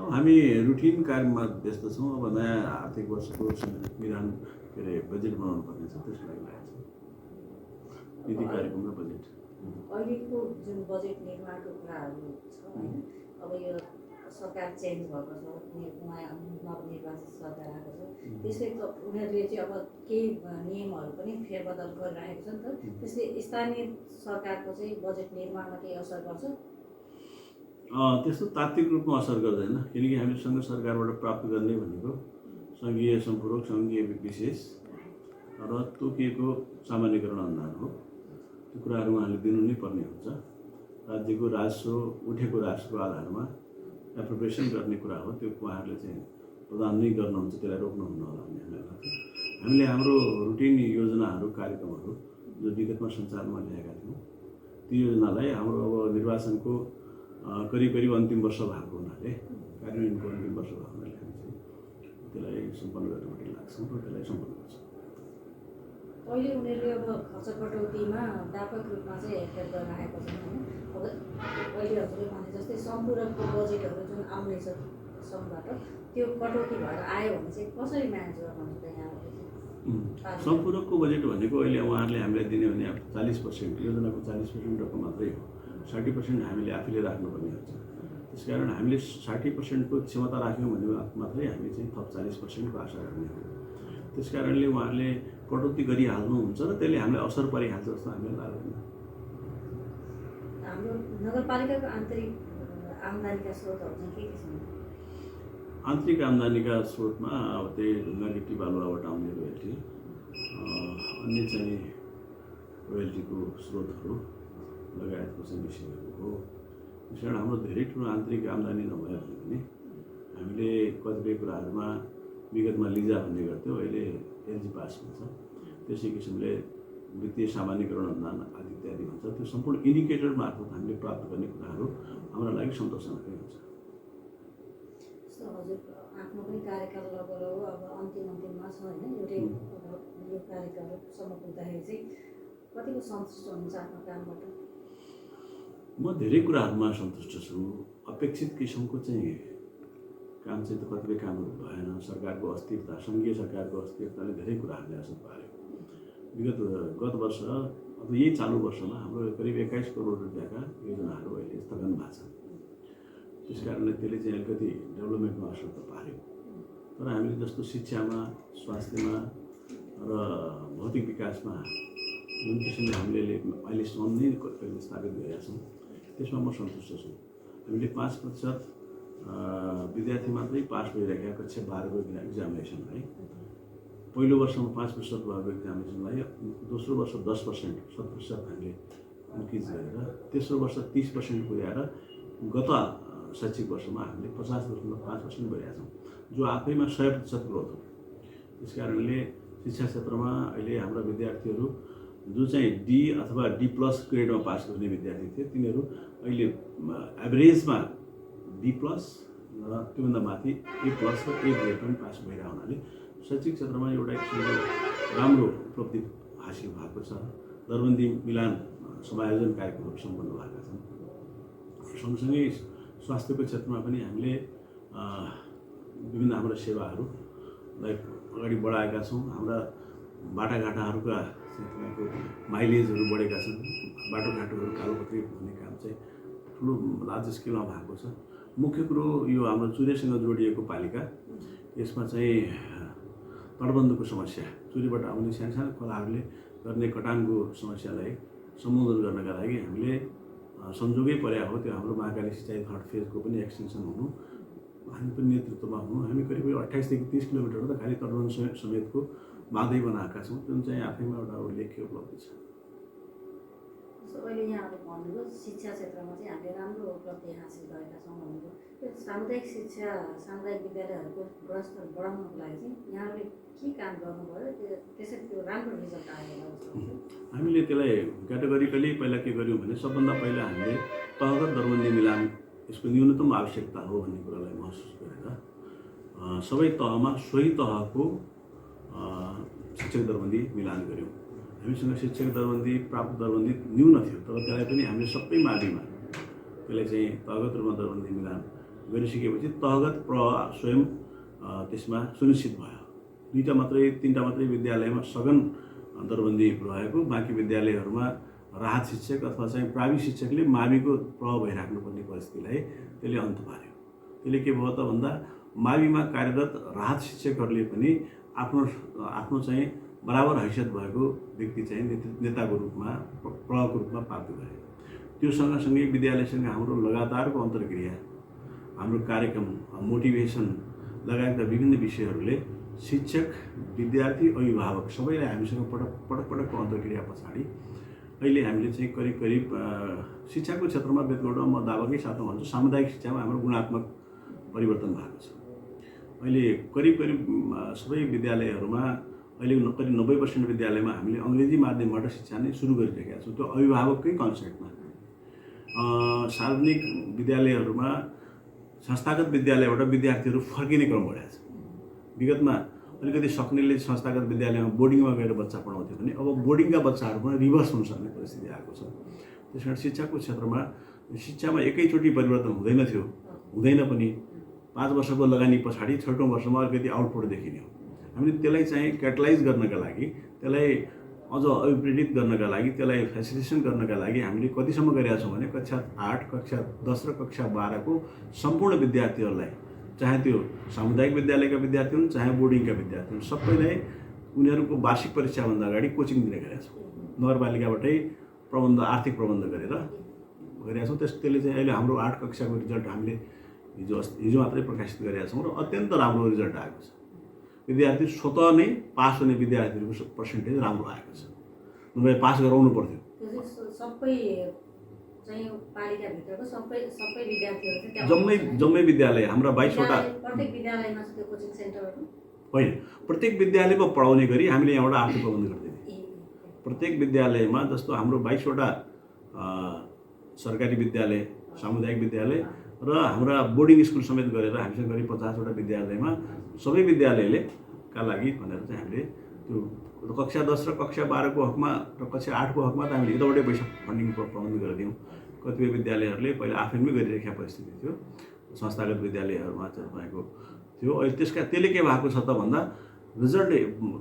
अब हामी रुटिन कार्यमा व्यस्त छौँ। अब नयाँ आर्थिक वर्षको मिलान के अरे बजेट बनाउनु पर्ने छ, त्यसको लागि लागेको छ नीति कार्यक्रम र बजेट। अहिलेको जुन बजेट निर्माणको कुराहरू छ होइन, अब यो सरकार चेन्ज भएको छ, नयाँ नवनिर्वाचित सरकार आएको छ, त्यसले त उनीहरूले चाहिँ अब केही नियमहरू पनि फेरबदल गरिरहेको छ नि त, त्यसले स्थानीय सरकारको चाहिँ बजेट निर्माणमा केही असर गर्छ? त्यस्तो तात्विक रूपमा असर गर्दैन, किनकि हामीले सङ्घ सरकारबाट प्राप्त गर्ने भनेको सङ्घीय सम्पूरक, सङ्घीय विशेष र तोकिएको सामान्यकरण अनुदान हो। त्यो कुराहरू उहाँले दिनु नै पर्ने हुन्छ। राज्यको राजस्व उठेको राजस्वको आधारमा एप्रोप्रिएसन गर्ने कुरा हो, त्यो उहाँहरूले चाहिँ प्रदान नै गर्नुहुन्छ, त्यसलाई रोक्नुहुन्न होला भन्ने हामीलाई लाग्छ। हामीले हाम्रो रुटिन योजनाहरू कार्यक्रमहरू जो विगतमा सञ्चालनमा ल्याएका थियौँ, ती योजनालाई हाम्रो अब निर्वाचनको करिब अन्तिम वर्ष भएको हुनाले, कार्यान्वयनको अन्तिम वर्ष भएको हुनाले हामी चाहिँ त्यसलाई सम्पन्न गर्ने मात्रै लाग्छौँ र त्यसलाई सम्पन्न गर्छौँ। अहिले उनीहरूले अब खर्च कटौतीमा व्यापक रूपमा चाहिँ हेरफेर गर्न आएको छ होइन। अब अहिले हजुरले भने जस्तै सम्पूरकको बजेटहरू जुन आउनेछ सङ्घबाट, त्यो कटौती भएर आयो भने चाहिँ कसरी म्यानेज गर्नुहुन्छ त यहाँहरूले? सम्पूरकको बजेट भनेको अहिले उहाँहरूले हामीलाई दिने भने 40% योजनाको 40% रकम मात्रै हो, 60% हामीले आफैले राख्नुपर्ने हुन्छ। त्यसकारण हामीले 60%को क्षमता राख्यौँ भने मात्रै हामी चाहिँ थप 40%को आशा गर्ने हो। त्यसकारणले उहाँहरूले कटौती गरिहाल्नुहुन्छ र त्यसले हामीलाई असर परिहाल्छ जस्तो हामीलाई लाग्दैन। हाम्रो नगरपालिकाको आन्तरिक आम्दानीका स्रोतहरू चाहिँ के छन्? आन्तरिक आम्दानीका स्रोतमा अब त्यही ढुङ्गा गिट्टी बालुवाबाट आउने रोयल्टी, अन्य चाहिँ रोयल्टीको स्रोतहरू लगायतको चाहिँ विषयहरू हो। त्यसकारण हाम्रो धेरै ठुलो आन्तरिक आम्दानी नभए पनि हामीले कतिपय कुराहरूमा विगतमा लिजा भन्ने गर्थ्यौँ, अहिले एलजी पास हुन्छ। त्यसै किसिमले वित्तीय सामान्यकरण अनुदान आदि इत्यादि हुन्छ। त्यो सम्पूर्ण इन्डिकेटर मार्फत हामीले प्राप्त गर्ने कुराहरू हाम्रो लागि सन्तोषजनकै हुन्छ। हजुर आफ्नो पनि कार्यकाल लगभग अब अन्तिममा छ होइन, एउटै यो कार्यकालसम्म पुग्दाखेरि चाहिँ कतिको सन्तुष्ट हुनुहुन्छ आफ्नो कामबाट? म धेरै कुराहरूमा सन्तुष्ट छु। अपेक्षित किसिमको चाहिँ काम चाहिँ त कतिपय कामहरू भएन। सरकारको अस्थिरता, सङ्घीय सरकारको अस्थिरताले धेरै कुराहरूले असर पार्यो। गत वर्ष अब यही चालु वर्षमा हाम्रो करिब 21 करोड रुपियाँका योजनाहरू अहिले स्थगन भएको छ। त्यस कारणले त्यसले चाहिँ अलिकति डेभलपमेन्टमा असर त पार्यो। तर हामीले जस्तो शिक्षामा, स्वास्थ्यमा र भौतिक विकासमा जुन किसिमले हामीले अहिलेसम्म नै स्थापित गरेका छौँ, त्यसमा म सन्तुष्ट छु। हामीले 5% विद्यार्थी मात्रै पास भइरहेका कक्षा 12को एक्जामिनेसनलाई पहिलो वर्षमा 5% भएको एक्जामिनेसनलाई दोस्रो वर्ष 10%, 7% हामीले इन्क्रिज गरेर तेस्रो वर्ष 30% पुर्याएर गत शैक्षिक वर्षमा हामीले 50.5% गरेका छौँ, जो आफैमा 100% ग्रोथ हो। त्यस कारणले शिक्षा क्षेत्रमा अहिले हाम्रा विद्यार्थीहरू जो चाहिँ डी अथवा D+ ग्रेडमा पास गर्ने विद्यार्थी थिए, तिनीहरू अहिले एभरेजमा D+ र त्योभन्दा माथि A+ र A ग्रेड पनि पास भइरहेको हुनाले शैक्षिक क्षेत्रमा एउटा किसिमको राम्रो उपलब्धि हासिल भएको छ। दरबन्दी मिलान समायोजन कार्यक्रमहरू सम्पन्न भएका छन्। सँगसँगै स्वास्थ्यको क्षेत्रमा पनि हामीले विभिन्न हाम्रा सेवाहरूलाई अगाडि बढाएका छौँ। हाम्रा बाटाघाटाहरूका तपाईँको माइलेजहरू बढेका छन्। बाटोघाटोहरू कालोपत्री हुने काम चाहिँ ठुलो लार्ज स्केलमा भएको छ। मुख्य कुरो यो हाम्रो चुरेसँग जोडिएको पालिका, यसमा चाहिँ तटबन्धको समस्या, चुरेबाट आउने सानो खोलाहरूले गर्ने कटानको समस्यालाई सम्बोधन गर्नका लागि हामीले संजोगै पर्या हो। त्यो हाम्रो महाकाली सिँचाइ 3rd फेजको पनि एक्सटेन्सन हुनु, हामी पनि नेतृत्वमा हुनु। हामी करिब 28 देखि 30 किलोमिटर त खालि तटबन्ध समेतको बाँधै बनाएका छौँ, जुन चाहिँ आफैमा एउटा उल्लेख्य उपलब्धि छ। अहिले यहाँहरू भन्नुभयो शिक्षा क्षेत्रमा चाहिँ हामीले राम्रो उपलब्धि हासिल गरेका छौँ भन्नुभयो। यो सामुदायिक शिक्षा, सामुदायिक विद्यालयहरूको गुणस्तर बढाउनको लागि चाहिँ यहाँहरूले के काम गर्नुभयो, त्यसरी त्यो राम्रो रिजल्ट आयो होला? हामीले त्यसलाई क्याटेगोरिकली पहिला के गर्यौँ भने सबभन्दा पहिला हामीले तहगत दरबन्दी मिलान, यसको न्यूनतम आवश्यकता हो भन्ने कुरालाई महसुस गरेर सबै तहमा सोही तहको शिक्षक दरबन्दी मिलान गऱ्यौँ। हामीसँग शिक्षक दरबन्दी, प्राप्त दरबन्दी न्यून थियो, तर त्यसलाई पनि हामीले सबै माविमा त्यसलाई चाहिँ तहगत रूपमा दरबन्दी मिलान गरिसकेपछि तहगत प्रवाह स्वयं त्यसमा सुनिश्चित भयो। 2टा मात्रै 3टा मात्रै विद्यालयमा सघन दरबन्दी रहेको, बाँकी विद्यालयहरूमा राहत शिक्षक अथवा चाहिँ प्राविधिक शिक्षकले माविको प्रभाव भइराख्नुपर्ने परिस्थितिलाई त्यसले अन्त पार्यो। त्यसले के भयो त भन्दा माविमा कार्यरत राहत शिक्षकहरूले पनि आफ्नो चाहिँ बराबर हैसियत भएको व्यक्ति चाहिँ नेताको रूपमा प्रभावको रूपमा प्राप्त गरे। त्यो सँगसँगै विद्यालयसँग हाम्रो लगातारको अन्तर्क्रिया, हाम्रो कार्यक्रम, मोटिभेसन लगायतका विभिन्न विषयहरूले शिक्षक, विद्यार्थी, अभिभावक सबैलाई हामीसँग पटकको अन्तर्क्रिया पछाडि अहिले हामीले चाहिँ करिब शिक्षाको क्षेत्रमा बेतगौडमा म दावाकै साथमा भन्छु, सामुदायिक शिक्षामा हाम्रो गुणात्मक परिवर्तन भएको छ। अहिले करिब सबै विद्यालयहरूमा अहिले करिब 90% विद्यालयमा हामीले अङ्ग्रेजी माध्यमबाट शिक्षा नै सुरु गरिरहेका छौँ। त्यो अभिभावककै कन्सेप्टमा। सार्वजनिक विद्यालयहरूमा संस्थागत विद्यालयबाट विद्यार्थीहरू फर्किने क्रम बढेको छ। विगतमा अलिकति सक्नेले संस्थागत विद्यालयमा बोर्डिङमा गएर बच्चा पढाउँथ्यो भने अब बोर्डिङका बच्चाहरू पनि रिभर्स हुन सक्ने परिस्थिति आएको छ। त्यस कारण शिक्षाको क्षेत्रमा शिक्षामा एकैचोटि परिवर्तन हुँदैन पनि 5 वर्षको लगानी पछाडि 6औं वर्षमा अलिकति आउटपुट देखिने हो। हामीले त्यसलाई चाहिँ क्याटलाइज गर्नका लागि, त्यसलाई अझ अभिप्रेरित गर्नका लागि, त्यसलाई फेसिलिटेसन गर्नका लागि हामीले कतिसम्म गरेका छौँ भने कक्षा 8, कक्षा 10 र कक्षा 12 को सम्पूर्ण विद्यार्थीहरूलाई, चाहे त्यो सामुदायिक विद्यालयका विद्यार्थी हुन् चाहे बोर्डिङका विद्यार्थी हुन्, सबैलाई उनीहरूको वार्षिक परीक्षाभन्दा अगाडि कोचिङ दिने गरेका छौँ। नगरपालिकाबाटै आर्थिक प्रबन्ध गरेका छौँ। त्यसले चाहिँ अहिले हाम्रो 8 कक्षाको रिजल्ट हामीले हिजो मात्रै प्रकाशित गरेका छौँ र अत्यन्त राम्रो रिजल्ट आएको छ। विद्यार्थी स्वतः नै पास हुने विद्यार्थीहरूको पर्सेन्टेज राम्रो आएको छ। नभए पास गराउनु पर्थ्यो। सबै चाहिँ पालिकाभित्रको सबै विद्यार्थीहरू जम्मै विद्यालय हाम्रा 22वटा प्रत्येक विद्यालयमा छ त्यो कोचिङ सेन्टरहरू होइन, प्रत्येक विद्यालयमा पढाउने गरी हामीले यहाँबाट आर्थिक प्रबन्ध गर्दैछौँ। प्रत्येक विद्यालयमा जस्तो हाम्रो 22वटा सरकारी विद्यालय, सामुदायिक विद्यालय र हाम्रा बोर्डिङ स्कुल समेत गरेर हामीसँग करिब 50वटा विद्यालयमा सबै विद्यालयले का लागि भनेर चाहिँ हामीले त्यो कक्षा 10 र कक्षा 12 को हकमा र कक्षा 8 को हकमा त हामीले यताबाटै पैसा फन्डिङ प्रबन्ध गरिदियौँ। कतिपय विद्यालयहरूले पहिला आफैमै गरिरहेका परिस्थिति थियो, संस्थागत विद्यालयहरूमा चाहिँ तपाईँको थियो। अहिले त्यसले के भएको छ त भन्दा रिजल्ट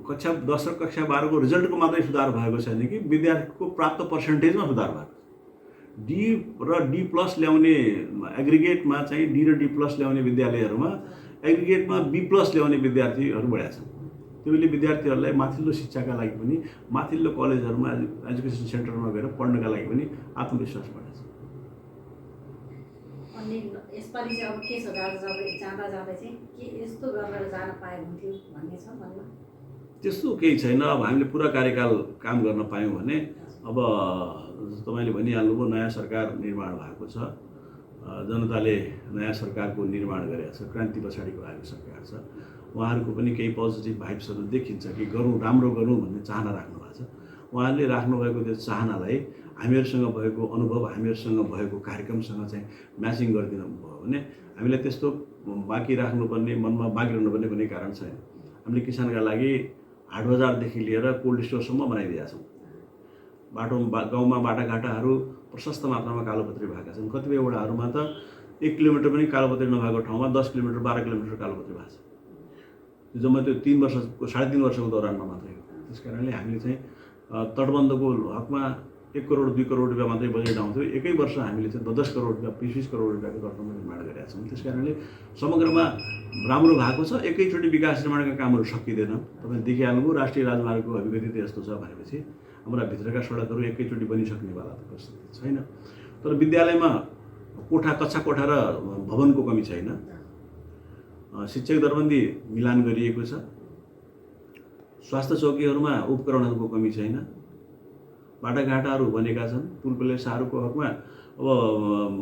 कक्षा 10 र कक्षा 12 को रिजल्टको मात्रै सुधार भएको छैन कि विद्यार्थीको प्राप्त पर्सेन्टेजमा सुधार भएको छ। डी र डी प्लस ल्याउने एग्रिगेटमा चाहिँ डी र डी प्लस ल्याउने विद्यालयहरूमा एग्रिगेटमा बी प्लस ल्याउने विद्यार्थीहरू बढेका छन्। त्यसले विद्यार्थीहरूलाई माथिल्लो शिक्षाका लागि पनि, माथिल्लो कलेजहरूमा एजुकेसन सेन्टरमा गएर पढ्नका लागि पनि आत्मविश्वास बढेको छ। अनि यसपालि चाहिँ अब के छ, जाँदा चाहिँ के यस्तो गरेर जान पाए हुन्थ्यो भन्ने छ मनमा? त्यस्तो केही छैन। अब हामीले पुरा कार्यकाल काम गर्न पायौँ भने अब तपाईँले भनिहाल्नुभयो नयाँ सरकार निर्माण भएको छ, जनताले नयाँ सरकारको निर्माण गरेको छ, क्रान्ति पछाडिको आएको सरकार छ। उहाँहरूको पनि केही पोजिटिभ भाइब्सहरू देखिन्छ कि राम्रो गरौँ भन्ने चाहना राख्नु भएको छ। उहाँहरूले राख्नुभएको त्यो चाहनालाई हामीहरूसँग भएको अनुभव, हामीहरूसँग भएको कार्यक्रमसँग चाहिँ म्याचिङ गरिदिनु भयो भने हामीलाई त्यस्तो बाँकी राख्नुपर्ने, मनमा बाँकी रहनुपर्ने कुनै कारण छैन। हामीले किसानका लागि हाट बजारदेखि लिएर कोल्ड स्टोरसम्म बनाइदिएका छौँ। गाउँमा बाटाघाटाहरू प्रशस्त मात्रामा कालोपत्री भएका छन्। कतिपय वडाहरूमा त 1 किलोमिटर पनि कालोपत्री नभएको ठाउँमा 10 किलोमिटर 12 किलोमिटर कालोपत्री भएको छ। त्यो जम्मा त्यो 3 वर्षको 3.5 वर्षको दौरानमा मात्रै हो। त्यस कारणले हामीले चाहिँ तटबन्धको हकमा 1 करोड 2 करोड रुपियाँ मात्रै बजेट आउँथ्यो। एकै वर्ष हामीले चाहिँ 10 करोड रुपियाँ 20 करोड रुपियाँको तटबन्ध निर्माण गरेका छौँ। त्यस कारणले समग्रमा राम्रो भएको छ। एकैचोटि विकास निर्माणका कामहरू सकिँदैन। तपाईँले देखिहाल्नुभयो राष्ट्रिय राजमार्गको अभिगति यस्तो छ भनेपछि हाम्रा भित्रका सडकहरू एकैचोटि बनिसक्नेवाला त परिस्थिति छैन। तर विद्यालयमा कक्षा कोठा र भवनको कमी छैन। शिक्षक दरबन्दी मिलान गरिएको छ। स्वास्थ्य चौकीहरूमा उपकरणहरूको कमी छैन। बाटाघाटाहरू बनेका छन्। पुल प्लेसाहरूको हकमा अब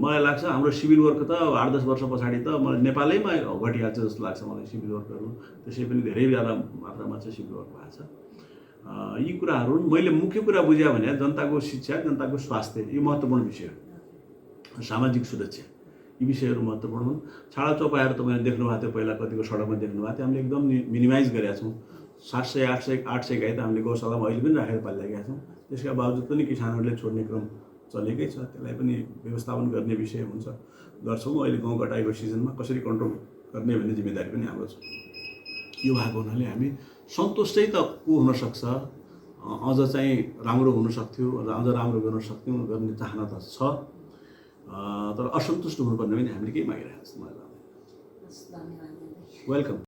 मलाई लाग्छ हाम्रो सिभिल वर्क त 8-10 वर्ष पछाडि त मलाई नेपालैमा घटिहाल्छ जस्तो लाग्छ मलाई। सिभिल वर्कहरू त्यसै पनि धेरै ज्यादा मात्रामा चाहिँ सिभिल वर्क भएको छ। यी कुराहरू मैले मुख्य कुरा बुझेँ भने जनताको शिक्षा, जनताको स्वास्थ्य यो महत्त्वपूर्ण विषय हो। सामाजिक सुरक्षा यी विषयहरू महत्त्वपूर्ण हुन्। छाडा चौपायाहरू तपाईँले देख्नुभएको थियो, पहिला कतिको सडकमा देख्नुभएको थियो। हामीले एकदम मिनिमाइज गरेका छौँ। 700-800 गाई त हामीले गौशालामा अहिले पनि राखेर पालिरहेका छौँ। त्यसका बावजुद पनि किसानहरूले छोड्ने क्रम चलेकै छ, त्यसलाई पनि व्यवस्थापन गर्ने विषय हुन्छ, गर्छौँ। अहिले गाउँ घटाइको सिजनमा कसरी कन्ट्रोल गर्ने भन्ने जिम्मेदारी पनि हाम्रो छ। यो भएको हुनाले हामी सन्तुष्टै त को हुनसक्छ, अझ चाहिँ राम्रो हुनसक्थ्यो र अझ राम्रो गर्न सक्थ्यौँ गर्ने चाहना त छ, तर असन्तुष्ट हुनुपर्ने पनि हामीले केही मागिरहेको जस्तो मलाई लाग्दैन। हस्, धन्यवाद। वेलकम।